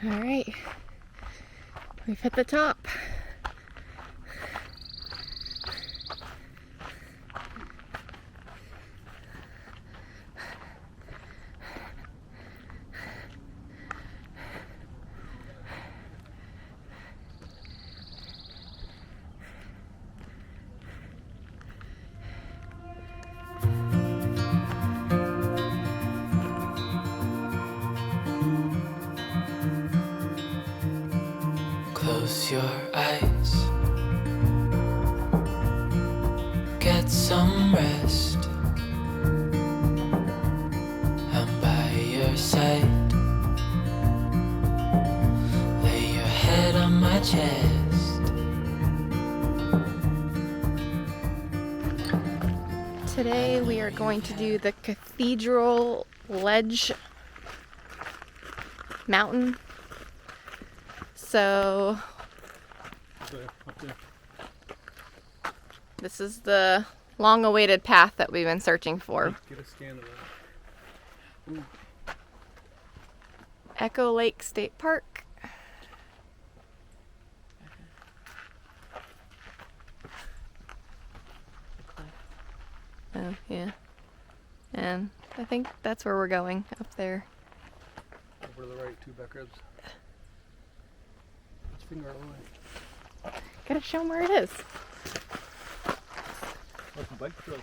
All right, we've hit the top. Close your eyes, get some rest. I'm by your side, lay your head on my chest. Today we are going to do the Cathedral Ledge Mountain. So this is the long-awaited path that we've been searching for. Get a scan of that. Echo Lake State Park. Oh, yeah. And I think that's where we're going, up there. Over to the right, 2 back ribs. Let's finger away. Gotta show them where it is. Like a bike trail.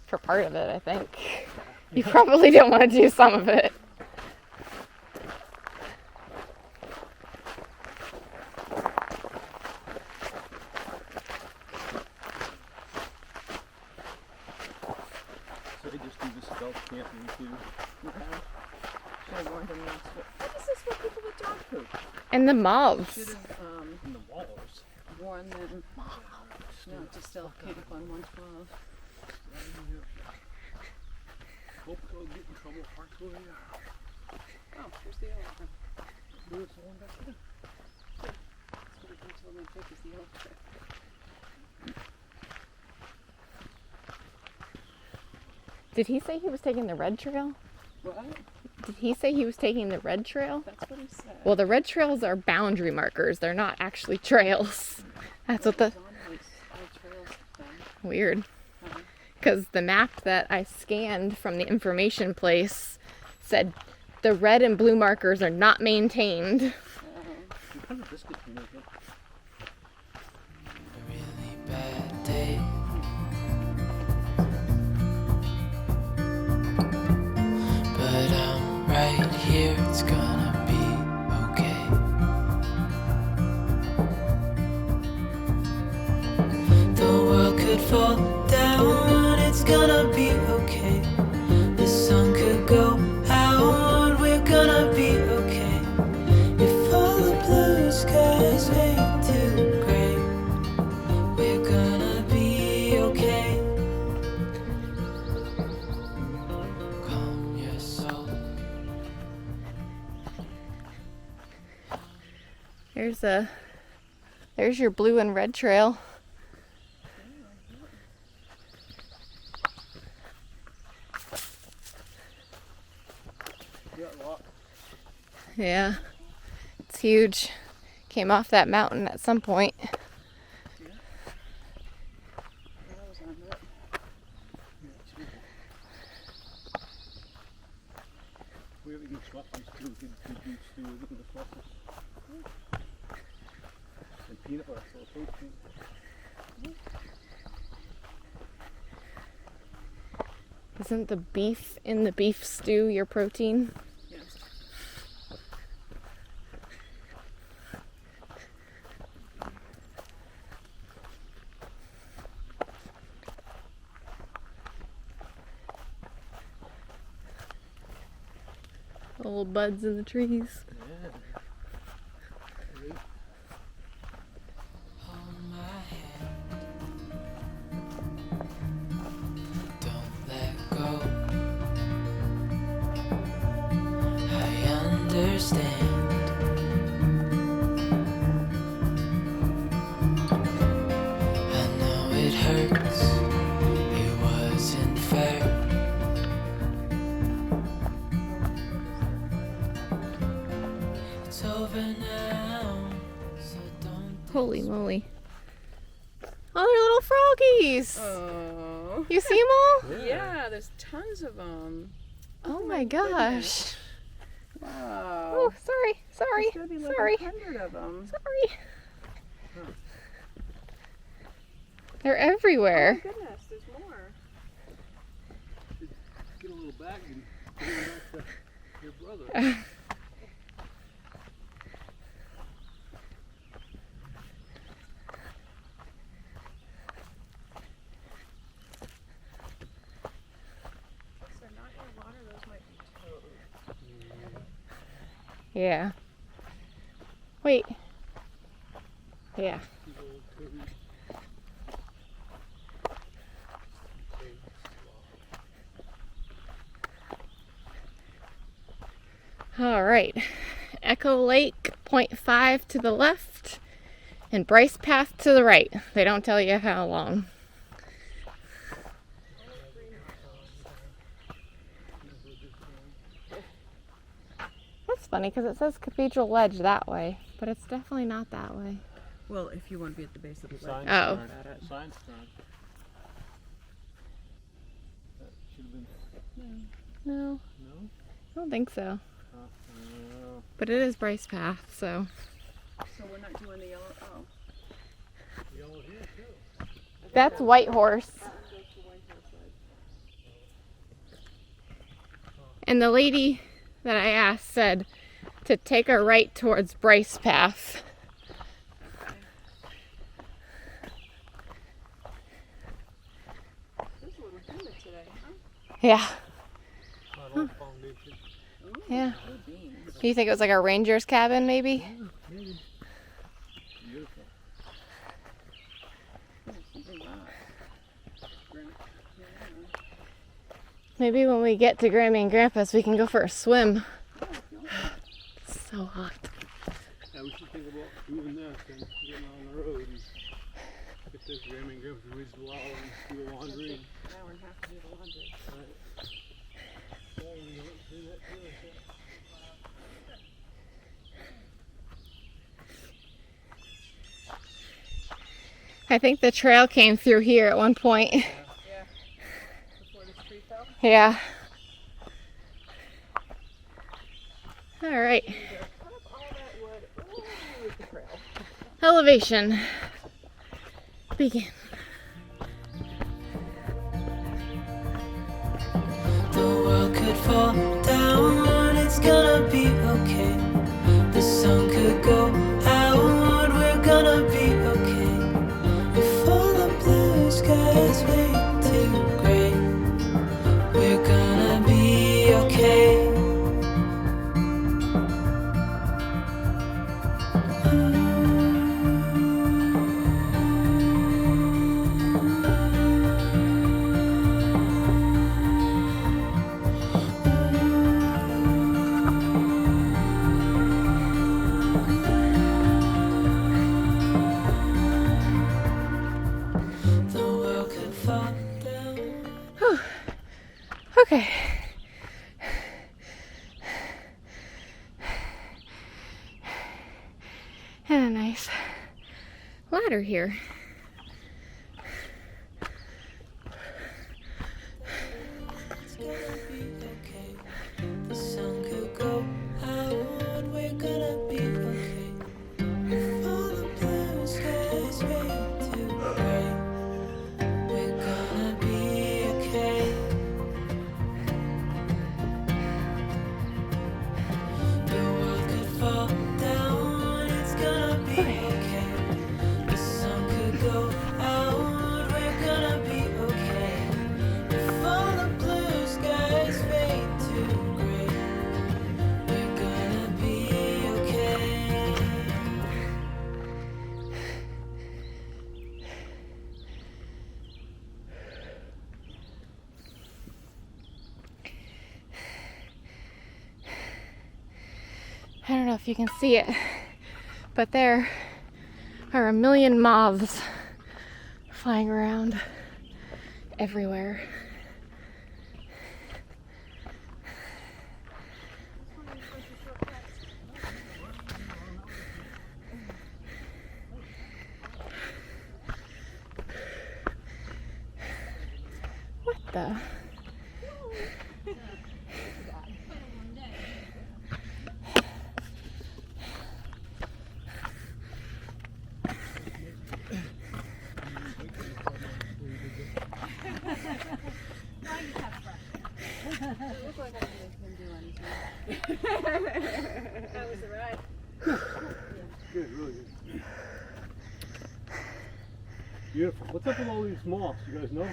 For part of it, I think. You probably don't want to do some of it. So they just do the stealth camping too. Should have warned them not to. What is this for people with dog poop? And the moths. Should have In the walls. warned them not to stealth camp on 112. Hope they'll get in trouble hardcore. Oh, here's the other one. There's one back there. That's what I told them to take is the old trip. Did he say he was taking the red trail? What? Did he say he was taking the red trail? That's what he said. Well, the red trails are boundary markers. They're not actually trails. That's what the... On these old trails thing. Weird. Because the map that I scanned from the information place said the red and blue markers are not maintained. What kind of biscuit do you make it? A really bad day. But I'm right here, it's gonna be okay. The world could fall down, it's gonna be okay. The sun could go out, we're gonna be okay. If all the blue skies fade to gray, we're gonna be okay. Calm your soul. There's your blue and red trail. Yeah, a lot. Yeah, it's huge. Came off that mountain at some point. I was on that. Yeah, it's beautiful. We haven't even swept these two. We could do stew with them this waffle. And peanut butter, so it's protein. Isn't the beef in the beef stew your protein? Yes. Little buds in the trees. Yeah. Hold my hand. Don't let go. I understand. I know it hurts. It wasn't fair. Holy moly. Oh, they're little froggies. Oh. You see them all? Yeah, there's tons of them. Oh my gosh. Wow. Oh, sorry. There's gotta be like Sorry. 100 of them. Sorry. They're everywhere. Oh my goodness, there's more. Get a little back and bring it back to your brother. If they're not in water, those might be toads. Yeah. Wait. Yeah. All right. Echo Lake 0.5 to the left and Bryce Path to the right. They don't tell you how long. That's funny because it says Cathedral Ledge that way, but it's definitely not that way. Well, if you want to be at the base of the ledge. Oh. Science turn. That should have been. No, No? I don't think so. No. But it is Bryce Path, so. So we're not doing the yellow. Oh. Yellow here too. That's White Horse. That one goes to White Horse Ledge. And the lady that I asked said to take a right towards Bryce Path. There's a little humid today, huh? Yeah. Not all foundation. Ooh, Yeah. blue beans. Do you think it was like a ranger's cabin, maybe? Maybe. Beautiful. Oh, something not. Granite. Yeah. Maybe when we get to Grammy and Grandpa's, we can go for a swim. Oh, I feel like It's so hot. Yeah, we should think about doing this and getting on the road and get this Grandma and Grandpa's reasonable hour and do the laundry. an hour and a half to do the laundry. Yeah, we don't do that too, I think. I think the trail came through here at one point. Yeah. Before this tree fell. Yeah. All right. Cut up all that wood. Ooh, with the trail. Elevation. Begin. The world could fall down, it's gonna be okay. The sun could go out, we're gonna be okay. If all the blue skies fade to gray, we're gonna be okay. The world could fall down. Okay. And a nice ladder here. It's gonna be okay. The sun could go out, we're gonna be okay. If all the blue skies fade to gray, we're gonna be okay. The world could fall down, it's gonna be okay. The sun could go out, we're gonna be okay. If all the blue skies fade to gray, we're gonna be okay. I don't know if you can see it, but there are a million moths flying around everywhere. the That was the ride. Good, really good. Beautiful. What's up with all these moths? You guys know?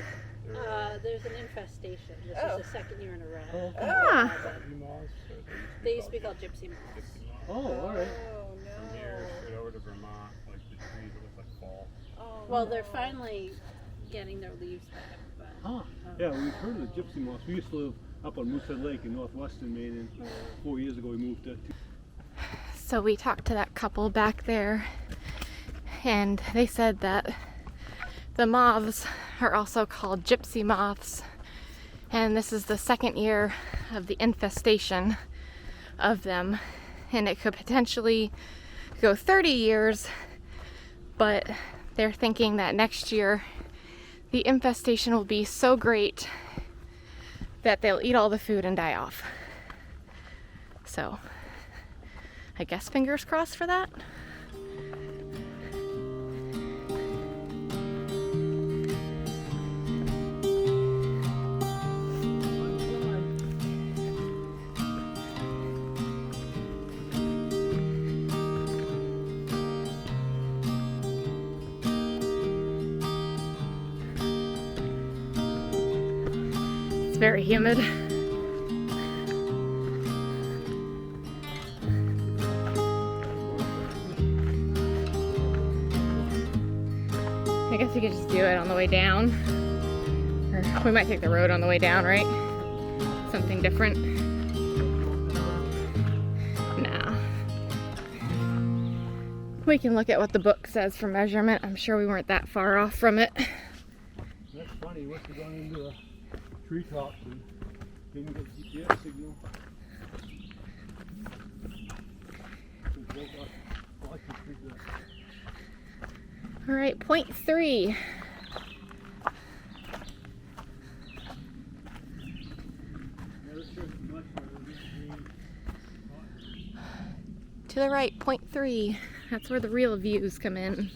There's an infestation. This is the second year in a row. ah, They used to be called gypsy moths. Oh, all right. Oh From here no. straight over to Vermont, like the trees, it looks like fall. Oh, Well, no. they're finally getting their leaves back, but Huh. Yeah, we've heard of the gypsy moths. We used to live up on Moosehead Lake in northwestern Maine, and 4 years ago we moved to. so we talked to that couple back there, and they said that the moths are also called gypsy moths, and this is the second year of the infestation of them, and it could potentially go 30 years, but they're thinking that next year the infestation will be so great that they'll eat all the food and die off. So I guess fingers crossed for that. It's very humid. I guess we could just do it on the way down. Or we might take the road on the way down, right? Something different. No. We can look at what the book says for measurement. I'm sure we weren't that far off from it. That's funny. Must have gone into the treetops and didn't get GPS signal. All right, point 3. To the right, point 3. That's where the real views come in.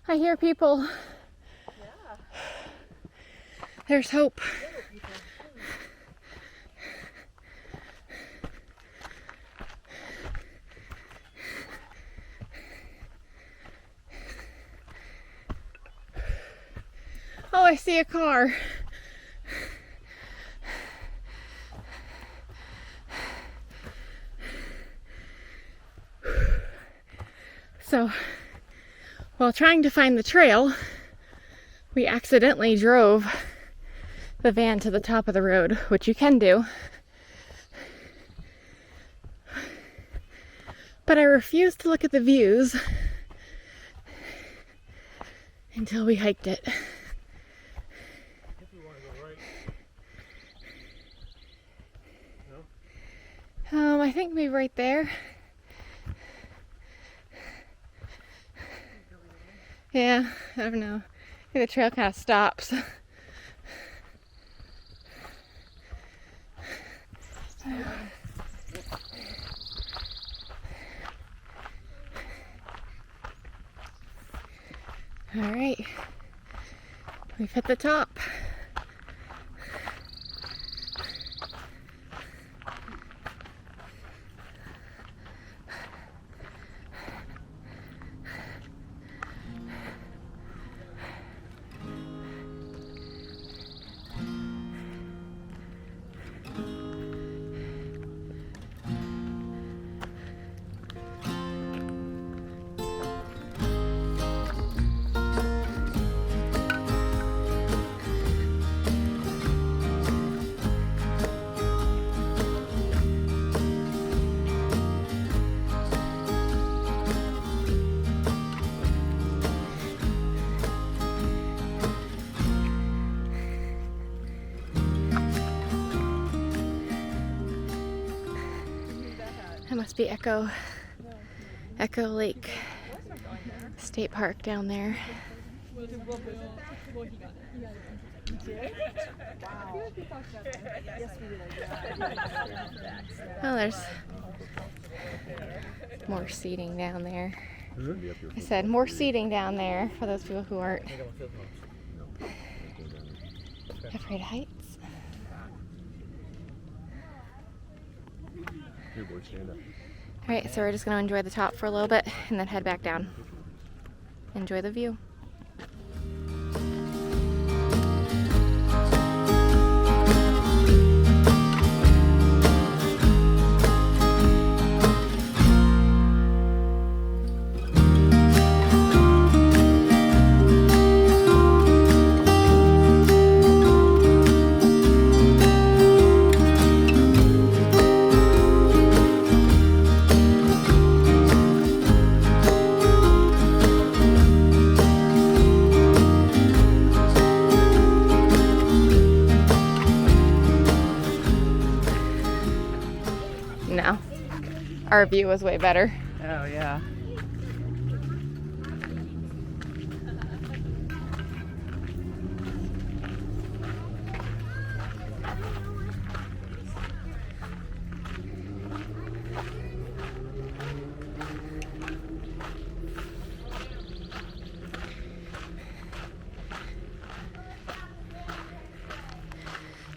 I hear people. Yeah. There's hope. Oh, I see a car. So, while trying to find the trail, we accidentally drove the van to the top of the road, which you can do. But I refused to look at the views until we hiked it. I think maybe right there. Yeah, I don't know. I think the trail kind of stops. All right, we've hit the top. That must be Echo Lake State Park down there. Oh, there's more seating down there. I said more seating down there for those people who aren't afraid of heights. Alright, so we're just going to enjoy the top for a little bit and then head back down. Enjoy the view. No, our view was way better. Oh, yeah.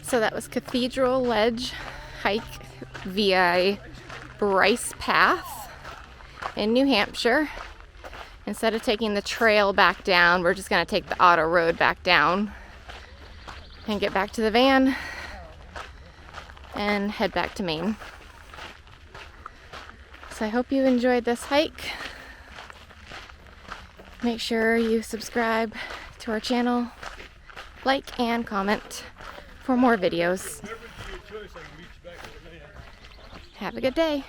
So that was Cathedral Ledge hike via Bryce Path in New Hampshire. Instead of taking the trail back down, we're just going to take the auto road back down and get back to the van and head back to Maine. So I hope you enjoyed this hike. Make sure you subscribe to our channel, like and comment for more videos. Have a good day.